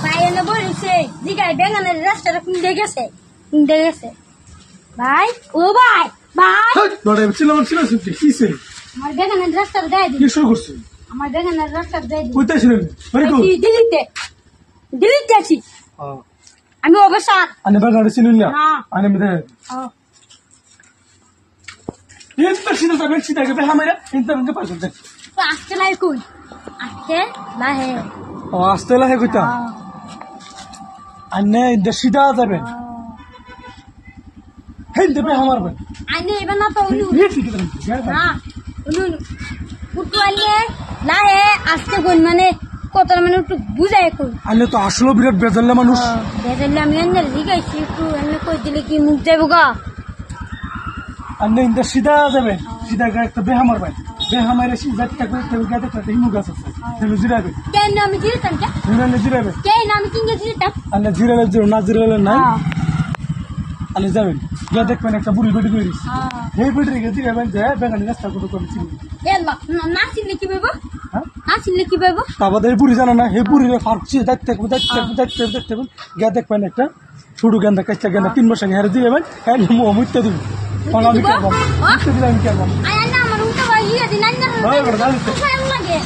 ভাই এনে বলছে জিগায় বেঙ্গানের রাস্তাটা কুন্দে গেছে ভাই ও ভাই আমার বেঙ্গানের রাস্তাটা দেয় দিন আমার বেঙ্গানের রাস্তাটা দেয় দিন দিল্লিতে আছি আমি অবসর আসতে লাই কই আসতে লাহে কইতা আনে সিধা যাবেন হেই দেবে আমার ভাই আইনে এবার না তো না পুটু আইলে লাহে আসতে কই মানে কত মানে একটু বুঝাই কই আনে তো আসলে বিরাট বেজাল্লা মানুষ বেজাল্লা আমি এনে জিগাইছি একটু এনে কই দিলে কি মুখ যাইব গা আনে ইন্দা সিধা যাবেন সিধা একটা বেহামার ভাই বেহামারে সিধা গাতে কাটে হিমুক আছে তুমি জিরাবে কেন আমি জিরাতাম জিরাবে কেন আমি কিংগে জিরাতাম আনে জিরালে জিরো না জিরালে নাই আনে যাবেন গিয়া দেখবেন একটা বুড়ি বেটি কইরিস এই বেটি রেখে জিরাবেন যে বেগানি রাস্তা কত করেছি এল্লা না চিনলে কি বলবো না চিনলে কি বলবো তারপরে এই বুড়ি জানা না এই বুড়িরে ফাঁকছি দেখতে গিয়া দেখবেন একটা ছোট গেন্দা কাঁচা গেন্দা 3 মাস আগে হেরে দিবেন হ্যাঁ মুইতে দিবি আমি কেমন মুইতে দিলাম কেমন আয় না আমার উঠে ভাই ইয়ে দিন না লাগে